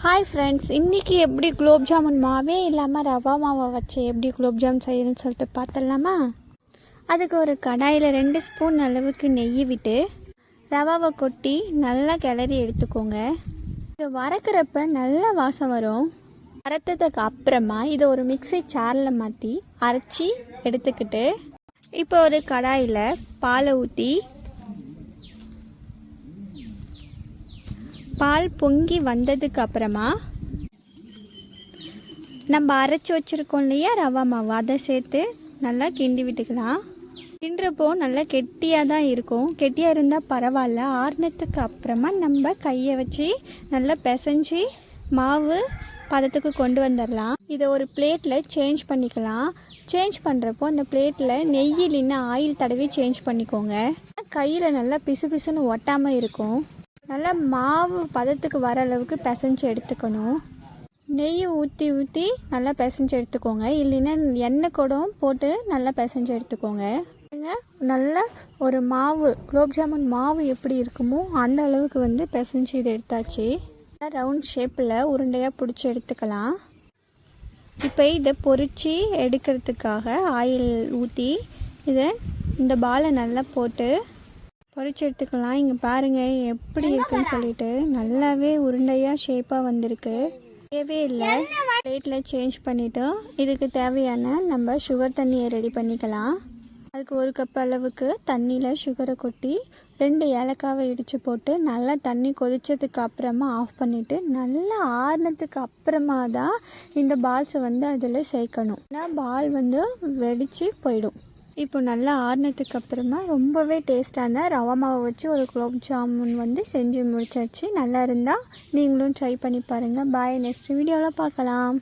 Hi friends, இன்றைக்கி எப்படி குலோப் ஜாமுன் மாவே இல்லாமல் ரவா மாவை வச்சு எப்படி குலோப் ஜாமுன் செய்யணும்னு சொல்லிட்டு பார்த்துடலாமா? அதுக்கு ஒரு கடாயில் 2 ஸ்பூன் அளவுக்கு நெய் விட்டு ரவாவை கொட்டி நல்லா கிளறி எடுத்துக்கோங்க. இது வறக்கிறப்ப நல்ல வாசம் வரும். வறுத்ததுக்கு அப்புறமா இதை ஒரு மிக்ஸி ஜாரில் மாற்றி அரைச்சி எடுத்துக்கிட்டு இப்போ ஒரு கடாயில் பாலை ஊற்றி பால் பொங்கி வந்ததுக்கு அப்புறமா நம்ம அரைச்சி வச்சுருக்கோம் இல்லையா ரவா மாவு, அதை சேர்த்து நல்லா கிண்டி விட்டுக்கலாம். கிண்டுறப்போ நல்லா கெட்டியாக தான் இருக்கும். கெட்டியாக இருந்தால் பரவாயில்ல. ஆறுனதுக்கு அப்புறமா நம்ம கையை வச்சு நல்லா பிசைஞ்சி மாவு பதத்துக்கு கொண்டு வந்துடலாம். இதை ஒரு பிளேட்டில் சேஞ்ச் பண்ணிக்கலாம். சேஞ்ச் பண்ணுறப்போ அந்த பிளேட்டில் நெய் இல்லைன்னா ஆயில் தடவி சேஞ்ச் பண்ணிக்கோங்க. கையில் நல்லா பிசு பிசுன்னு ஒட்டாமல் இருக்கும். நல்லா மாவு பதத்துக்கு வர அளவுக்கு பிசைஞ்சு எடுத்துக்கணும். நெய் ஊற்றி நல்லா பிசைஞ்சு எடுத்துக்கோங்க. இல்லைன்னா எண்ணெய் கூடம் போட்டு நல்லா பிசைஞ்சு எடுத்துக்கோங்க. நல்லா ஒரு மாவு குலோப் ஜாமுன் மாவு எப்படி இருக்குமோ அந்த அளவுக்கு பிசைஞ்சு இதை எடுத்தாச்சு. ரவுண்ட் ஷேப்பில் உருண்டையாக பிடிச்சி எடுத்துக்கலாம். இப்போ இதை பொரித்து எடுக்கிறதுக்காக ஆயில் ஊற்றி இதை இந்த பாலை நல்லா போட்டு பொரிச்சு எடுத்துக்கலாம். இங்கே பாருங்கள் எப்படி இருக்குன்னு சொல்லிட்டு நல்லாவே உருண்டையாக ஷேப்பாக வந்திருக்கு. தேவையே இல்லை. பிளேட்டில் சேஞ்ச் பண்ணிவிட்டு இதுக்கு தேவையான நம்ம சுகர் தண்ணியை ரெடி பண்ணிக்கலாம். அதுக்கு 1 கப் அளவுக்கு தண்ணியில் சுகரை கொட்டி 2 ஏலக்காவை இடித்து போட்டு நல்லா தண்ணி கொதித்ததுக்கு அப்புறமா ஆஃப் பண்ணிவிட்டு நல்லா ஆறுனதுக்கு அப்புறமா தான் இந்த பால்ஸை அதில் சேர்க்கணும். ஏன்னா பால் வெடித்து போயிடும். இப்போ நல்லா ஆறுனதுக்கு அப்புறமா ரொம்பவே டேஸ்டான ரவா மாவை வச்சு ஒரு குலோப் ஜாமுன் செஞ்சு முடிச்சாச்சு. நல்லா இருந்தால் நீங்களும் ட்ரை பண்ணி பாருங்கள். பாய், நெக்ஸ்ட் வீடியோவில் பார்க்கலாம்.